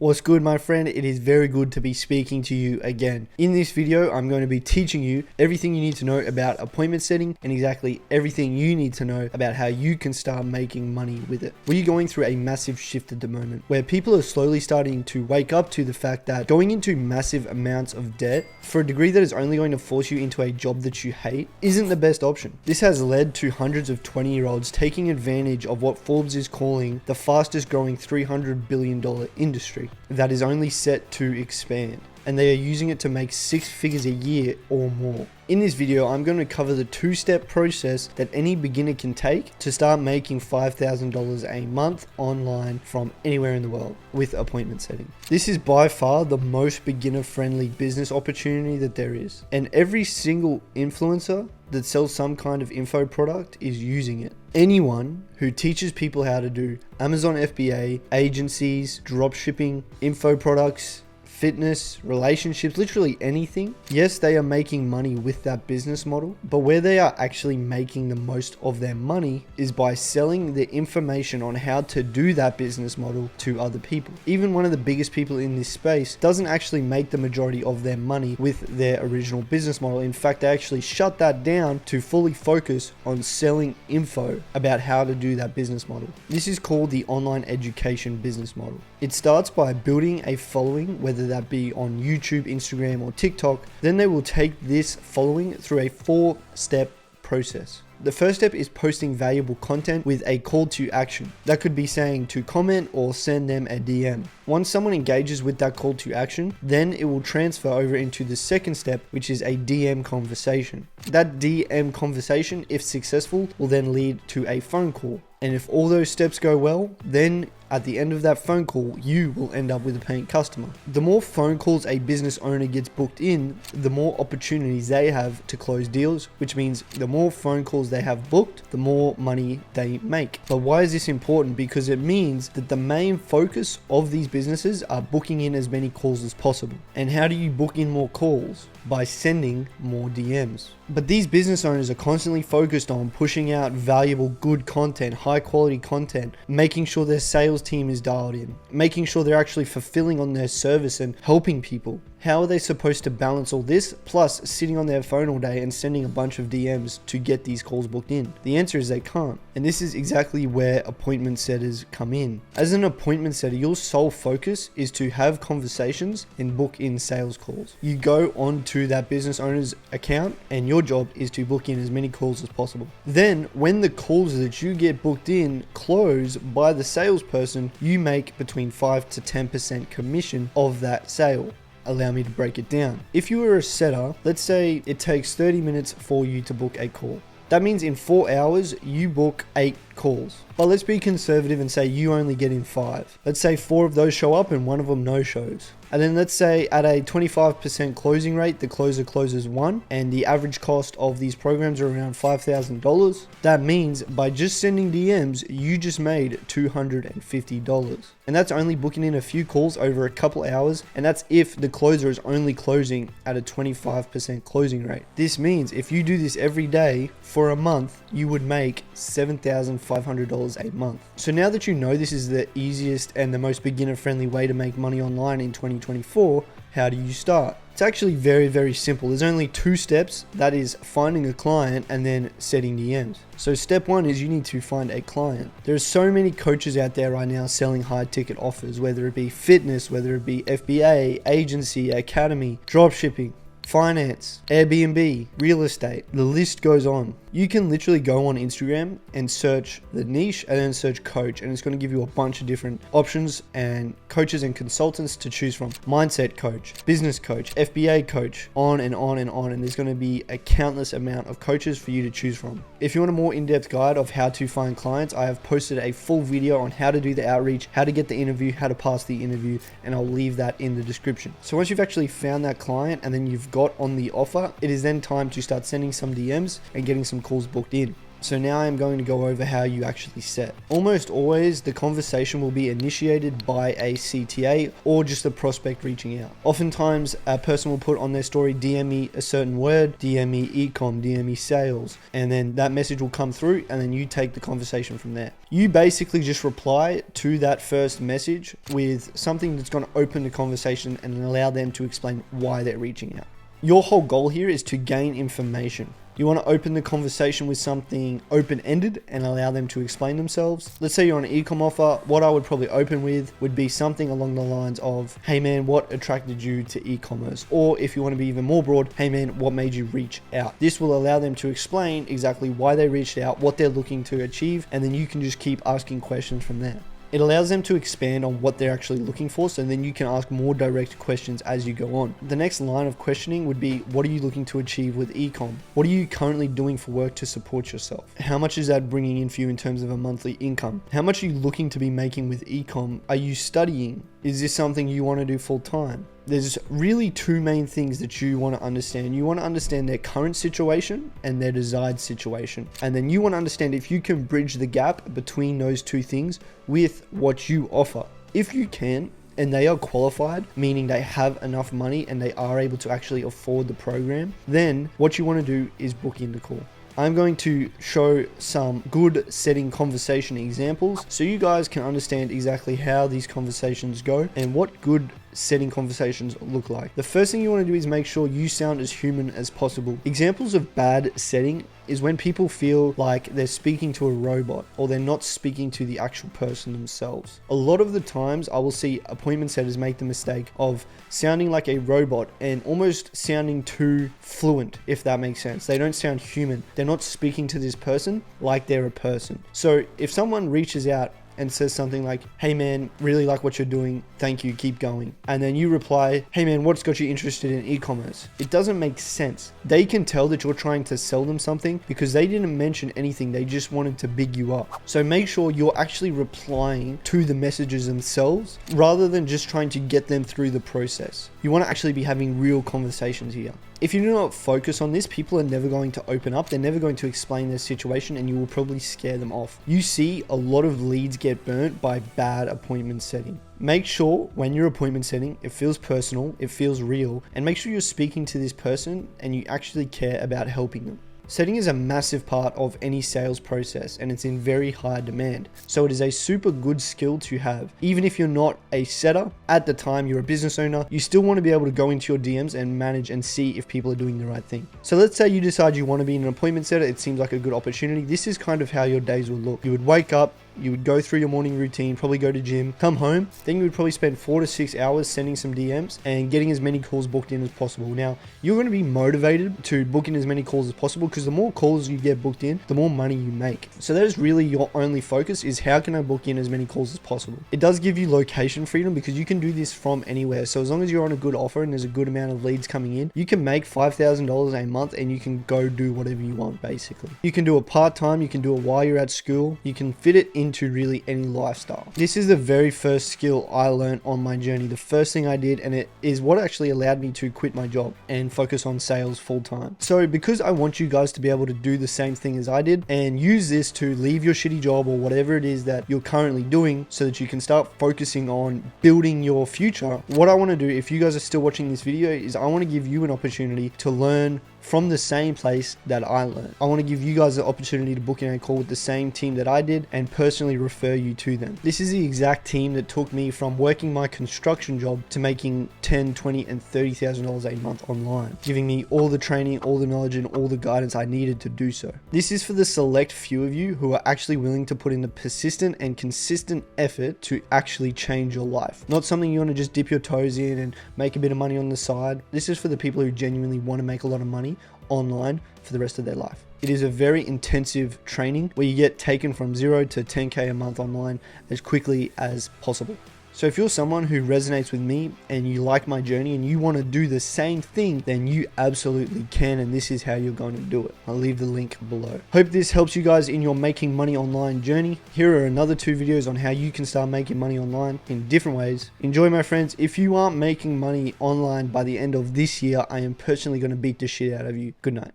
What's good, my friend? It is very good to be speaking to you again. In this video, I'm going to be teaching you everything you need to know about appointment setting and exactly everything you need to know about how you can start making money with it. We're going through a massive shift at the moment where people are slowly starting to wake up to the fact that going into massive amounts of debt for a degree that is only going to force you into a job that you hate isn't the best option. This has led to hundreds of 20-year-olds taking advantage of what Forbes is calling the fastest growing $300 billion industry that is only set to expand, and they are using it to make 6 figures a year or more. In this video, I'm going to cover the 2-step process that any beginner can take to start making $5,000 a month online from anywhere in the world with appointment setting. This is by far the most beginner-friendly business opportunity that there is, and every single influencer that sells some kind of info product is using it. Anyone who teaches people how to do Amazon FBA, agencies, dropshipping, info products, fitness, relationships, literally anything. Yes, they are making money with that business model, but where they are actually making the most of their money is by selling the information on how to do that business model to other people. Even one of the biggest people in this space doesn't actually make the majority of their money with their original business model. In fact, they actually shut that down to fully focus on selling info about how to do that business model. This is called the online education business model. It starts by building a following, whether that be on YouTube, Instagram, or TikTok. Then they will take this following through a 4-step process. The first step is posting valuable content with a call to action. That could be saying to comment or send them a DM. Once someone engages with that call to action, then it will transfer over into the second step, which is a DM conversation. That DM conversation, if successful, will then lead to a phone call. And if all those steps go well, then at the end of that phone call, you will end up with a paying customer. The more phone calls a business owner gets booked in, the more opportunities they have to close deals, which means the more phone calls they have booked, the more money they make. But why is this important? Because it means that the main focus of these businesses are booking in as many calls as possible. And how do you book in more calls? By sending more DMs. But these business owners are constantly focused on pushing out valuable, good content, high quality content, making sure their sales team is dialed in, making sure they're actually fulfilling on their service and helping people. How are they supposed to balance all this plus sitting on their phone all day and sending a bunch of DMs to get these calls booked in? The answer is they can't. And this is exactly where appointment setters come in. As an appointment setter, your sole focus is to have conversations and book in sales calls. You go on to that business owner's account and your job is to book in as many calls as possible. Then when the calls that you get booked in close by the salesperson, you make between 5 to 10% commission of that sale. Allow me to break it down. If you are a setter, let's say it takes 30 minutes for you to book a call. That means in 4 hours, you book 8 calls. But let's be conservative and say you only get in 5. Let's say 4 of those show up and 1 of them no shows. And then let's say at a 25% closing rate, the closer closes 1, and the average cost of these programs are around $5,000. That means by just sending DMs, you just made $250. And that's only booking in a few calls over a couple hours, and that's if the closer is only closing at a 25% closing rate. This means if you do this every day for a month, you would make $7,500 a month. So now that you know this is the easiest and the most beginner-friendly way to make money online in 2024, how do you start? It's actually very, very simple. There's only 2 steps. That is finding a client and then setting DMs. So step 1 is you need to find a client. There's so many coaches out there right now selling high ticket offers, whether it be fitness, whether it be FBA, agency, academy, dropshipping, finance, Airbnb, real estate. The list goes on. You can literally go on Instagram and search the niche and then search coach, and it's going to give you a bunch of different options and coaches and consultants to choose from. Mindset coach, business coach, FBA coach, on and on and on. And there's going to be a countless amount of coaches for you to choose from. If you want a more in-depth guide of how to find clients, I have posted a full video on how to do the outreach, how to get the interview, how to pass the interview, and I'll leave that in the description. So once you've actually found that client and then you've got on the offer, it is then time to start sending some DMs and getting some calls booked in. So now I'm going to go over how you actually set. Almost always the conversation will be initiated by a CTA or just a prospect reaching out. Oftentimes a person will put on their story, DM me a certain word, DM me ecom, DM me sales, and then that message will come through and then you take the conversation from there. You basically just reply to that first message with something that's going to open the conversation and allow them to explain why they're reaching out. Your whole goal here is to gain information. You want to open the conversation with something open-ended and allow them to explain themselves. Let's say you're on an ecom offer. What I would probably open with would be something along the lines of, hey man, what attracted you to e-commerce? Or if you want to be even more broad, hey man, what made you reach out? This will allow them to explain exactly why they reached out, what they're looking to achieve, and then you can just keep asking questions from there. It allows them to expand on what they're actually looking for, so then you can ask more direct questions as you go on. The next line of questioning would be, what are you looking to achieve with ecom? What are you currently doing for work to support yourself? How much is that bringing in for you in terms of a monthly income? How much are you looking to be making with ecom? Are you studying? Is this something you want to do full time? There's really two main things that you want to understand. You want to understand their current situation and their desired situation. And then you want to understand if you can bridge the gap between those two things with what you offer. If you can, and they are qualified, meaning they have enough money and they are able to actually afford the program, then what you want to do is book in the call. I'm going to show some good setting conversation examples so you guys can understand exactly how these conversations go and what good setting conversations look like. The first thing you want to do is make sure you sound as human as possible. Examples of bad setting is when people feel like they're speaking to a robot or they're not speaking to the actual person themselves. A lot of the times I will see appointment setters make the mistake of sounding like a robot and almost sounding too fluent, if that makes sense. They don't sound human. They're not speaking to this person like they're a person. So if someone reaches out and says something like, hey man, really like what you're doing, thank you, keep going, and then you reply, hey man, what's got you interested in e-commerce? It doesn't make sense. They can tell that you're trying to sell them something because they didn't mention anything, they just wanted to big you up. So make sure you're actually replying to the messages themselves rather than just trying to get them through the process. You want to actually be having real conversations here. If you do not focus on this, people are never going to open up. They're never going to explain their situation and you will probably scare them off. You see a lot of leads get burnt by bad appointment setting. Make sure when you're appointment setting, it feels personal, it feels real, and make sure you're speaking to this person and you actually care about helping them. Setting is a massive part of any sales process and it's in very high demand. So it is a super good skill to have. Even if you're not a setter, at the time you're a business owner, you still want to be able to go into your DMs and manage and see if people are doing the right thing. So let's say you decide you want to be an appointment setter. It seems like a good opportunity. This is kind of how your days would look. You would wake up, you would go through your morning routine, probably go to gym, come home, then you would probably spend 4 to 6 hours sending some DMs and getting as many calls booked in as possible. Now, you're going to be motivated to book in as many calls as possible because the more calls you get booked in, the more money you make. So that is really your only focus, is how can I book in as many calls as possible. It does give you location freedom because you can do this from anywhere. So as long as you're on a good offer and there's a good amount of leads coming in, you can make $5,000 a month and you can go do whatever you want basically. You can do it part-time, you can do it while you're at school, you can fit it into really any lifestyle. This is the very first skill I learned on my journey. The first thing I did, and it is what actually allowed me to quit my job and focus on sales full time. So because I want you guys to be able to do the same thing as I did and use this to leave your shitty job or whatever it is that you're currently doing so that you can start focusing on building your future, what I want to do, if you guys are still watching this video, is I want to give you an opportunity to learn from the same place that I learned. I want to give you guys the opportunity to book in a call with the same team that I did and personally refer you to them. This is the exact team that took me from working my construction job to making $10, $20, and $30,000 a month online, giving me all the training, all the knowledge, and all the guidance I needed to do so. This is for the select few of you who are actually willing to put in the persistent and consistent effort to actually change your life. Not something you want to just dip your toes in and make a bit of money on the side. This is for the people who genuinely want to make a lot of money online for the rest of their life. It is a very intensive training where you get taken from 0 to 10K a month online as quickly as possible. So if you're someone who resonates with me and you like my journey and you want to do the same thing, then you absolutely can, and this is how you're going to do it. I'll leave the link below. Hope this helps you guys in your making money online journey. Here are another 2 videos on how you can start making money online in different ways. Enjoy, my friends. If you aren't making money online by the end of this year, I am personally going to beat the shit out of you. Good night.